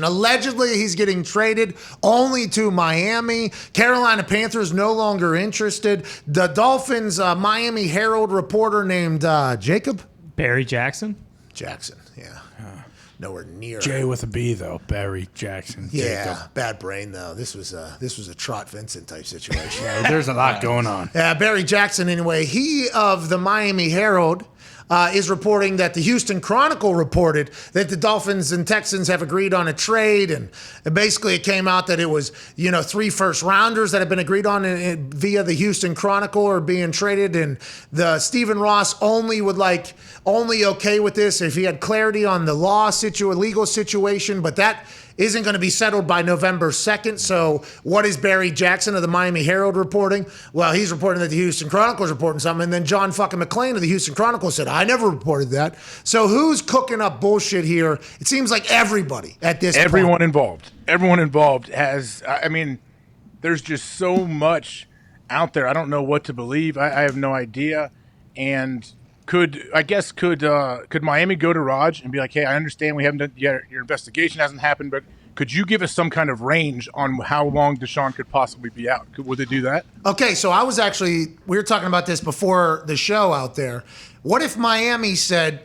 Allegedly, he's getting traded only to Miami. Carolina Panthers no longer interested. The Dolphins, Miami Herald reporter named Jacob? Barry Jackson? Jackson, yeah. Nowhere near. J with a B, though. Barry Jackson. Yeah, Jacob. bad brain, though. This was a Trot Vincent type situation. Yeah, there's a lot going on. Yeah, Barry Jackson, anyway. He of the Miami Herald is reporting that the Houston Chronicle reported that the Dolphins and Texans have agreed on a trade, and basically it came out that it was 3 first-rounders that have been agreed on via the Houston Chronicle are being traded, and the Stephen Ross only okay with this if he had clarity on the legal situation, but that isn't going to be settled by November 2nd. So what is Barry Jackson of the Miami Herald reporting? Well, he's reporting that the Houston Chronicle is reporting something. And then John fucking McClain of the Houston Chronicle said, I never reported that. So who's cooking up bullshit here? It seems like everybody at this point. Everyone involved has, there's just so much out there. I don't know what to believe. I have no idea. And Could Miami go to Raj and be like, hey, I understand we haven't done yet, your investigation hasn't happened, but could you give us some kind of range on how long Deshaun could possibly be out? Would they do that? Okay, so we were talking about this before the show out there. What if Miami said,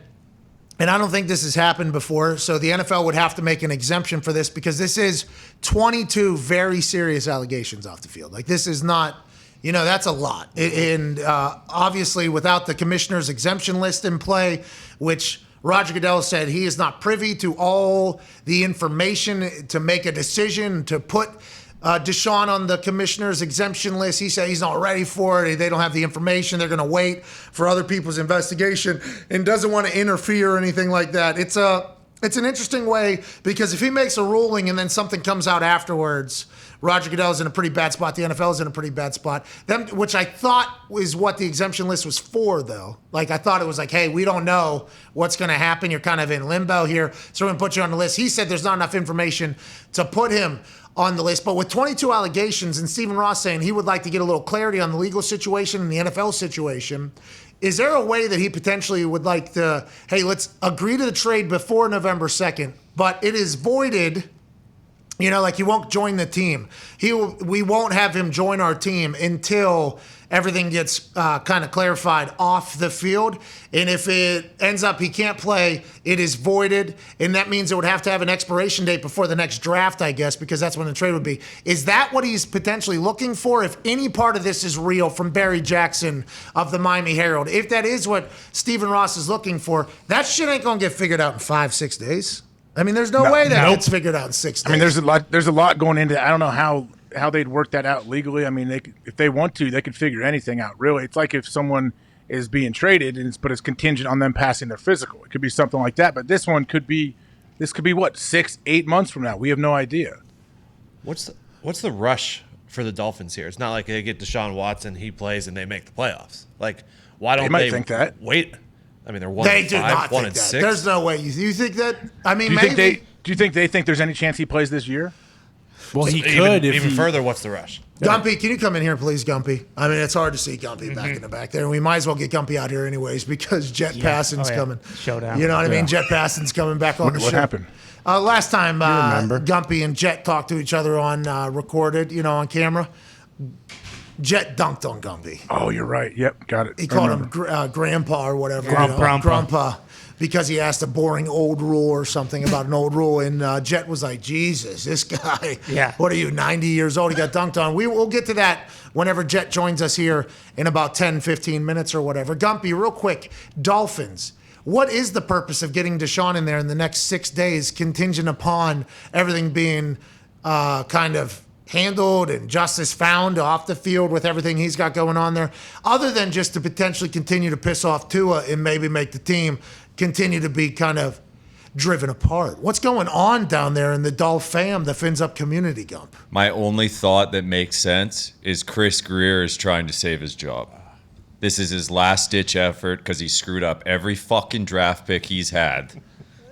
and I don't think this has happened before, so the NFL would have to make an exemption for this because this is 22 very serious allegations off the field. Like, this is not... that's a lot. And obviously, without the commissioner's exemption list in play, which Roger Goodell said he is not privy to all the information to make a decision to put Deshaun on the commissioner's exemption list. He said he's not ready for it. They don't have the information. They're going to wait for other people's investigation and doesn't want to interfere or anything like that. It's an interesting way because if he makes a ruling and then something comes out afterwards, Roger Goodell's in a pretty bad spot. The NFL is in a pretty bad spot. Which I thought was what the exemption list was for, though. Like, I thought it was like, hey, we don't know what's going to happen. You're kind of in limbo here, so we're going to put you on the list. He said there's not enough information to put him on the list. But with 22 allegations and Stephen Ross saying he would like to get a little clarity on the legal situation and the NFL situation, is there a way that he potentially would like to, hey, let's agree to the trade before November 2nd, but it is voided, like he won't join the team. We won't have him join our team until everything gets kind of clarified off the field. And if it ends up he can't play, it is voided. And that means it would have to have an expiration date before the next draft, I guess, because that's when the trade would be. Is that what he's potentially looking for? If any part of this is real from Barry Jackson of the Miami Herald, if that is what Stephen Ross is looking for, that shit ain't going to get figured out in 5-6 days. There's no way that gets figured out in 6 days. There's a lot going into it. I don't know how they'd work that out legally. If they want to, they could figure anything out, really. It's like if someone is being traded, but it's contingent on them passing their physical. It could be something like that. But this could be what, 6-8 months from now? We have no idea. What's the rush for the Dolphins here? It's not like they get Deshaun Watson, he plays, and they make the playoffs. Like, why don't they think that? Wait? They're 1-5, They do not 1 think and that. 6. There's no way. You think that? Do you think they think there's any chance he plays this year? Well, he could. could. Even further, what's the rush? Gumpy, can you come in here, please, Gumpy? It's hard to see Gumpy back in the back there. We might as well get Gumpy out here anyways because Jet Passon's coming. Showdown. You know what I mean? Jet Passon's coming back on the show. What happened? Last time Gumpy and Jet talked to each other on recorded, on camera. Jet dunked on Gumpy. Oh, you're right. Yep, got it. He called him Grandpa or whatever. Grandpa. Because he asked a boring old rule or something about an old rule. And Jet was like, Jesus, this guy, what are you, 90 years old? He got dunked on. We'll get to that whenever Jet joins us here in about 10, 15 minutes or whatever. Gumpy, real quick, Dolphins. What is the purpose of getting Deshaun in there in the next 6 days, contingent upon everything being kind of handled and justice found off the field with everything he's got going on there, other than just to potentially continue to piss off Tua and maybe make the team continue to be kind of driven apart? What's going on down there in the Dolph fam, the Fins Up community, Gump? My only thought that makes sense is Chris Greer is trying to save his job. This is his last-ditch effort because he screwed up every fucking draft pick he's had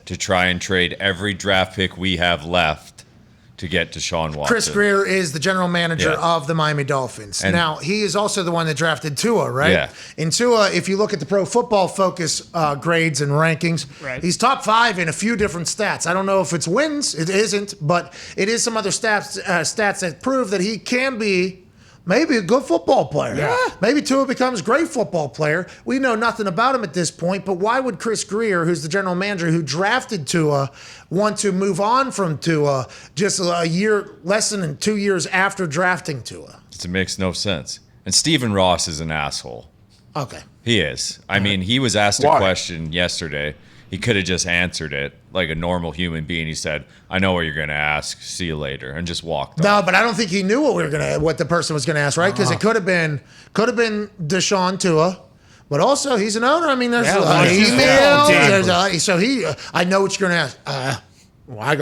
to try and trade every draft pick we have left to get Deshaun Watson. Chris Greer is the general manager of the Miami Dolphins. And now, he is also the one that drafted Tua, right? Yeah. And Tua, if you look at the Pro Football Focus grades and rankings, he's top 5 in a few different stats. I don't know if it's wins. It isn't, but it is some other stats that prove that he can be maybe a good football player. Yeah. Maybe Tua becomes a great football player. We know nothing about him at this point, but why would Chris Greer, who's the general manager who drafted Tua, want to move on from Tua just a year, less than 2 years after drafting Tua? It makes no sense. And Stephen Ross is an asshole. Okay. He is. I mean, he was asked a question yesterday. He could have just answered it like a normal human being. He said, "I know what you're going to ask. See you later," and just walked off. No, but I don't think he knew what the person was going to ask, right? Because it could have been Deshaun Tua, but also he's an owner. I mean, there's email. So I know what you're going to ask. Well, I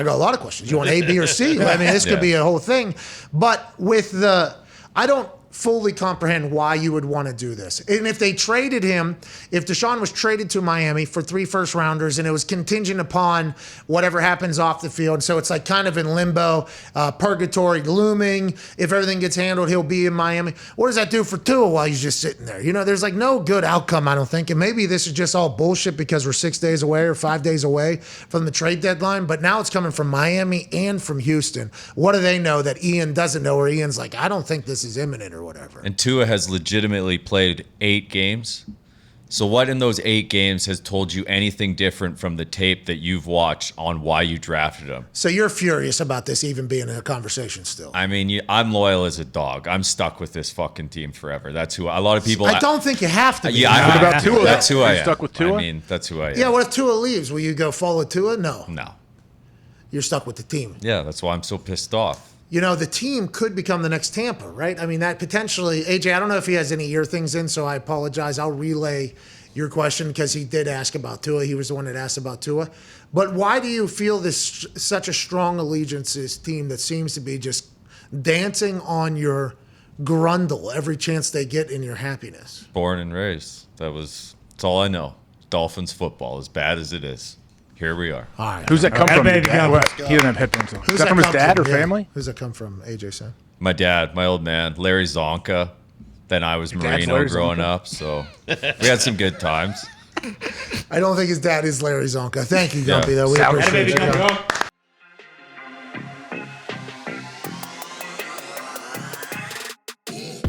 got a lot of questions. You want A, B, or C? I mean, this could be a whole thing. But I don't fully comprehend why you would want to do this. And if they traded him, if Deshaun was traded to Miami for 3 first-rounders and it was contingent upon whatever happens off the field, so it's like kind of in limbo, purgatory looming. If everything gets handled, he'll be in Miami. What does that do for Tua while he's just sitting there? You know, there's like no good outcome, I don't think. And maybe this is just all bullshit because we're 6 days away or 5 days away from the trade deadline. But now it's coming from Miami and from Houston. What do they know that Ian doesn't know, or Ian's like, I don't think this is imminent or whatever. And Tua has legitimately played 8 games. So what in those 8 games has told you anything different from the tape that you've watched on why you drafted him? So you're furious about this even being in a conversation still? I mean, I'm loyal as a dog. I'm stuck with this fucking team forever. That's who a lot of people. I don't think you have to be. Yeah, what about Tua? That's who I am. Stuck with Tua? I mean, that's who I am. Yeah, what if Tua leaves? Will you go follow Tua? No. You're stuck with the team. Yeah, that's why I'm so pissed off. You know, the team could become the next Tampa, right? I mean, that potentially, AJ, I don't know if he has any ear things in, so I apologize. I'll relay your question because he did ask about Tua. He was the one that asked about Tua. But why do you feel this such a strong allegiance to this team that seems to be just dancing on your grundle every chance they get in your happiness? Born and raised. That's all I know. Dolphins football, as bad as it is. Here we are. All right. Who's that come from? He doesn't have headphones on. Is that from his dad or family? Who's that come from, AJ said? My dad, my old man, Larry Zonka. Then I was Marino growing up, so we had some good times. I don't think his dad is Larry Zonka. Thank you, Gumpy, though. We appreciate it.